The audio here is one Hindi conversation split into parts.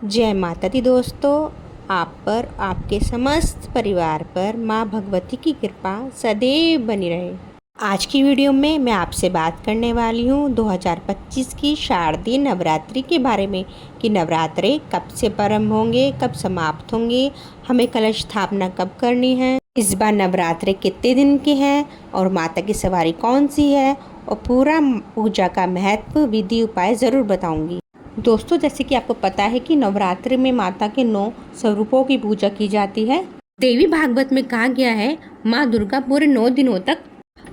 जय माता दी दोस्तों, आप पर, आपके समस्त परिवार पर माँ भगवती की कृपा सदैव बनी रहे। आज की वीडियो में मैं आपसे बात करने वाली हूँ 2025 की शारदीय नवरात्रि के बारे में कि नवरात्रे कब से प्रारंभ होंगे, कब समाप्त होंगे, हमें कलश स्थापना कब करनी है, इस बार नवरात्रे कितने दिन के हैं और माता की सवारी कौन सी है और पूरा पूजा का महत्व, विधि, उपाय ज़रूर बताऊँगी। दोस्तों, जैसे कि आपको पता है कि नवरात्रि में माता के 9 स्वरूपों की पूजा की जाती है। देवी भागवत में कहा गया है माँ दुर्गा पूरे 9 दिनों तक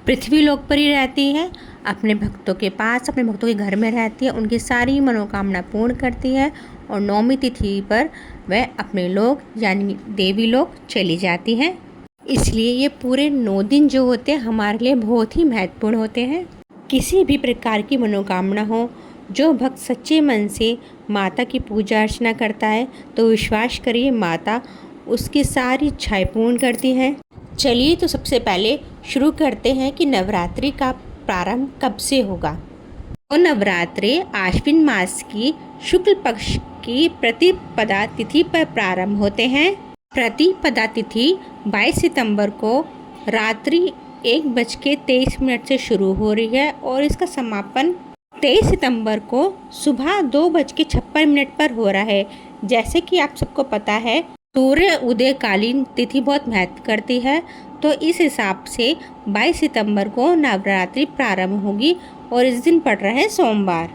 पृथ्वी लोक पर ही रहती है, अपने भक्तों के पास, अपने भक्तों के घर में रहती है, उनकी सारी मनोकामना पूर्ण करती है और 9वीं तिथि पर वह अपने लोक यानी देवी लोक चली जाती है। इसलिए ये पूरे 9 दिन जो होते हैं हमारे लिए बहुत ही महत्वपूर्ण होते हैं। किसी भी प्रकार की मनोकामना हो, जो भक्त सच्चे मन से माता की पूजा अर्चना करता है तो विश्वास करिए माता उसकी सारी इच्छाएं पूर्ण करती हैं। चलिए तो सबसे पहले शुरू करते हैं कि नवरात्रि का प्रारंभ कब से होगा। तो नवरात्रि आश्विन मास की शुक्ल पक्ष की प्रतिपदा तिथि पर प्रारंभ होते हैं। प्रतिपदा तिथि 22 सितंबर को रात्रि 1:23 से शुरू हो रही है और इसका समापन 23 सितंबर को सुबह 2:56 पर हो रहा है। जैसे कि आप सबको पता है सूर्य उदयकालीन तिथि बहुत महत्व करती है, तो इस हिसाब से 22 सितंबर को नवरात्रि प्रारंभ होगी और इस दिन पड़ रहा है सोमवार।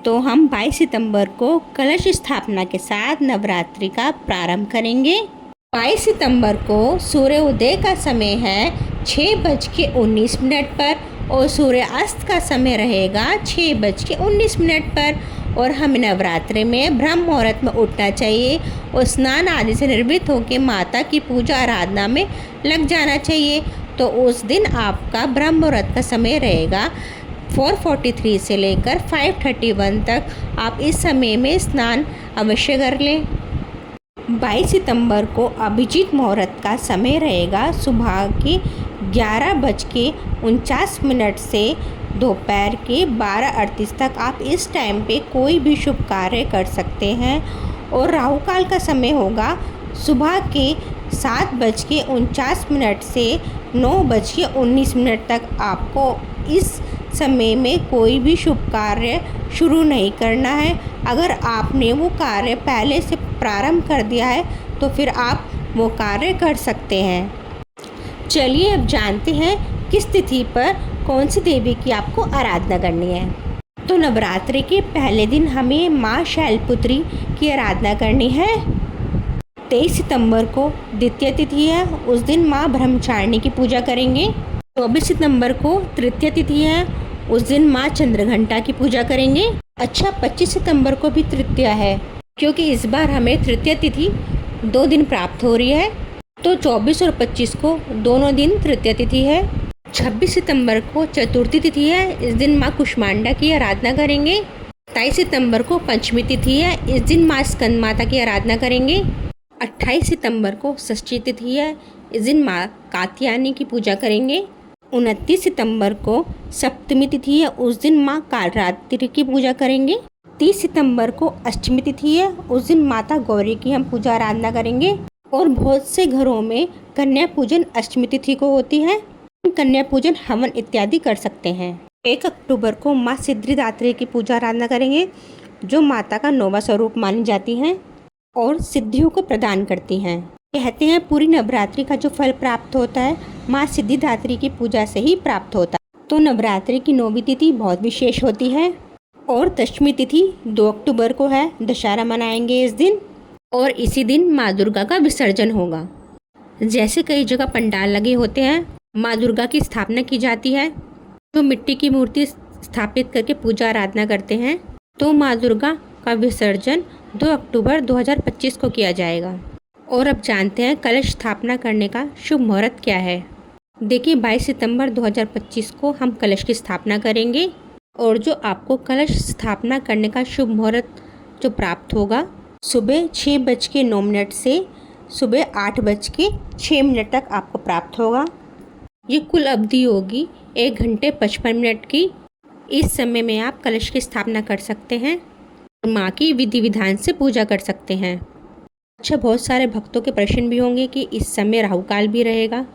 तो हम 22 सितंबर को कलश स्थापना के साथ नवरात्रि का प्रारंभ करेंगे। 22 सितंबर को सूर्य उदय का समय है 6:19 पर और सूर्यास्त का समय रहेगा 6:19 पर। और हमें नवरात्रि में ब्रह्म मुहूर्त में उठना चाहिए और स्नान आदि से निर्वृत्त होकर माता की पूजा आराधना में लग जाना चाहिए। तो उस दिन आपका ब्रह्म मुहूर्त का समय रहेगा 4:43 से लेकर 5:31 तक। आप इस समय में स्नान अवश्य कर लें। 22 सितंबर को अभिजीत मुहूर्त का समय रहेगा सुबह के 11:49 से दोपहर के 12:38 तक। आप इस टाइम पे कोई भी शुभ कार्य कर सकते हैं। और राहु काल का समय होगा सुबह के 7:49 से 9:19 तक। आपको इस समय में कोई भी शुभ कार्य शुरू नहीं करना है। अगर आपने वो कार्य पहले से प्रारंभ कर दिया है तो फिर आप वो कार्य कर सकते हैं। चलिए अब जानते हैं किस तिथि पर कौन सी देवी की आपको आराधना करनी है। तो नवरात्रि के पहले दिन हमें माँ शैलपुत्री की आराधना करनी है। 23 सितंबर को द्वितीय तिथि है, उस दिन माँ ब्रह्मचारिणी की पूजा करेंगे। 24 सितंबर को तृतीय तिथि है, उस दिन माँ चंद्रघंटा की पूजा करेंगे। अच्छा, 25 सितंबर को भी तृतीय है, क्योंकि इस बार हमें तृतीय तिथि 2 दिन प्राप्त हो रही है, तो 24 और 25 को दोनों दिन तृतीय तिथि है। 26 सितंबर को चतुर्थी तिथि है, इस दिन माँ कुष्मांडा की आराधना करेंगे। 27 सितंबर को पंचमी तिथि है, इस दिन माँ स्कंद माता की आराधना करेंगे। 28 सितंबर को षष्ठी तिथि है, इस दिन माँ कात्यायनी की पूजा करेंगे। 29 सितंबर को सप्तमी तिथि है, उस दिन माँ कालरात्रि की पूजा करेंगे। 30 सितंबर को अष्टमी तिथि है, उस दिन माता गौरी की हम पूजा आराधना करेंगे। और बहुत से घरों में कन्या पूजन अष्टमी तिथि को होती है। कन्या पूजन, हवन इत्यादि कर सकते हैं। 1 अक्टूबर को माँ सिद्धिदात्री की पूजा आराधना करेंगे, जो माता का 9वां स्वरूप मानी जाती हैं और सिद्धियों को प्रदान करती हैं। कहते हैं पूरी नवरात्रि का जो फल प्राप्त होता है माँ सिद्धिदात्री की पूजा से ही प्राप्त होता है। तो नवरात्रि की 9वीं तिथि बहुत विशेष होती है। और दशमी तिथि 2 अक्टूबर को है, दशहरा मनाएंगे इस दिन। और इसी दिन माँ दुर्गा का विसर्जन होगा। जैसे कई जगह पंडाल लगे होते हैं, माँ दुर्गा की स्थापना की जाती है, तो मिट्टी की मूर्ति स्थापित करके पूजा आराधना करते हैं। तो माँ दुर्गा का विसर्जन 2 अक्टूबर 2025 को किया जाएगा। और अब जानते हैं कलश स्थापना करने का शुभ मुहूर्त क्या है। देखिए, 22 सितंबर 2025 को हम कलश की स्थापना करेंगे और जो आपको कलश स्थापना करने का शुभ मुहूर्त जो प्राप्त होगा सुबह 6:09 से सुबह 8:06 तक आपको प्राप्त होगा। ये कुल अवधि होगी 1 घंटे 55 मिनट की। इस समय में आप कलश की स्थापना कर सकते हैं। माँ की विधि विधान से पूजा कर सकते हैं। अच्छा, बहुत सारे भक्तों के प्रश्न भी होंगे कि इस समय राहु काल भी रहेगा।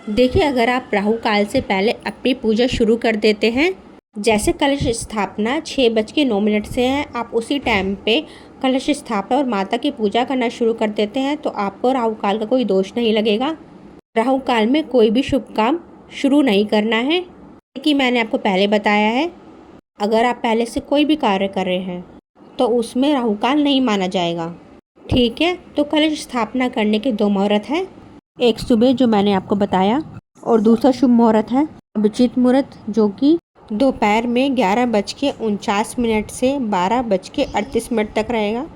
देखिए, अगर आप राहु काल से पहले अपनी पूजा शुरू कर देते हैं, जैसे कलश स्थापना 6:09 से है, आप उसी टाइम पे कलश स्थापना और माता की पूजा करना शुरू कर देते हैं तो आपको राहु काल का कोई दोष नहीं लगेगा। राहु काल में कोई भी शुभ काम शुरू नहीं करना है, कि मैंने आपको पहले बताया है। अगर आप पहले से कोई भी कार्य कर रहे हैं तो उसमें राहु काल नहीं माना जाएगा। ठीक है, तो कलश स्थापना करने के 2 मुहूर्त हैं। एक सुबह जो मैंने आपको बताया, और दूसरा शुभ मुहूर्त है अभिजीत मुहूर्त, जो कि दोपहर में 11:49 से 12:38 तक रहेगा।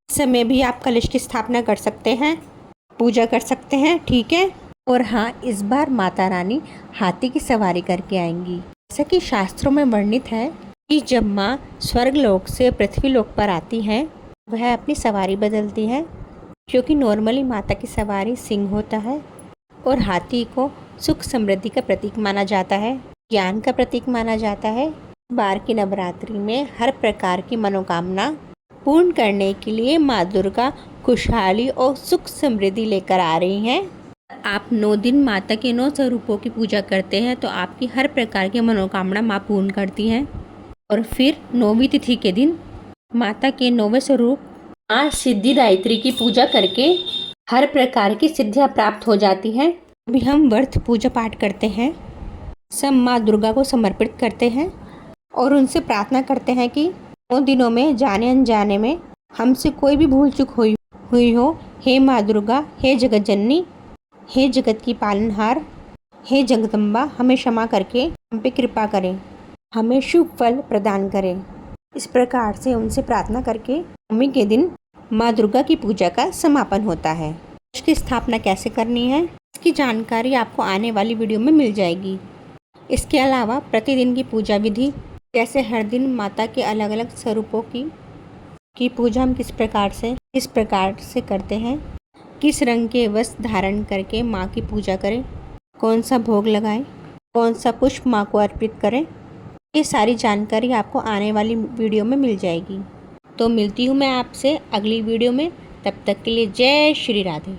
इस समय भी आप कलश की स्थापना कर सकते हैं, पूजा कर सकते हैं। ठीक है, और हाँ, इस बार माता रानी हाथी की सवारी करके आएंगी। जैसा कि शास्त्रों में वर्णित है कि जब माँ स्वर्गलोक से पृथ्वी लोक पर आती हैं, वह अपनी सवारी बदलती है, क्योंकि नॉर्मली माता की सवारी सिंह होता है और हाथी को सुख समृद्धि का प्रतीक माना जाता है, ज्ञान का प्रतीक माना जाता है। बार की नवरात्रि में हर प्रकार की मनोकामना पूर्ण करने के लिए माँ दुर्गा खुशहाली और सुख समृद्धि लेकर आ रही हैं। आप 9 दिन माता के 9 स्वरूपों की पूजा करते हैं तो आपकी हर प्रकार की मनोकामना माँ पूर्ण करती हैं। और फिर 9वीं तिथि के दिन माता के 9वें स्वरूप माँ सिद्धिदायत्री की पूजा करके हर प्रकार की सिद्धियाँ प्राप्त हो जाती हैं। अभी हम व्रत पूजा पाठ करते हैं, सब माँ दुर्गा को समर्पित करते हैं और उनसे प्रार्थना करते हैं कि 9 दिनों में जाने अनजाने में हमसे कोई भी भूल चूक हुई हो, हे माँ दुर्गा, हे जगत जननी, हे जगत की पालनहार, हे जगदम्बा, हमें क्षमा करके हम पे कृपा करें, हमें शुभ फल प्रदान करें। इस प्रकार से उनसे प्रार्थना करके 9वीं के दिन माँ दुर्गा की पूजा का समापन होता है। इसकी स्थापना कैसे करनी है, इसकी जानकारी आपको आने वाली वीडियो में मिल जाएगी। इसके अलावा प्रतिदिन की पूजा विधि, जैसे हर दिन माता के अलग अलग स्वरूपों की पूजा हम किस प्रकार से करते हैं, किस रंग के वस्त्र धारण करके माँ की पूजा करें, कौन सा भोग लगाएं, कौन सा पुष्प माँ को अर्पित करें, ये सारी जानकारी आपको आने वाली वीडियो में मिल जाएगी। तो मिलती हूँ मैं आपसे अगली वीडियो में, तब तक के लिए जय श्री राधे।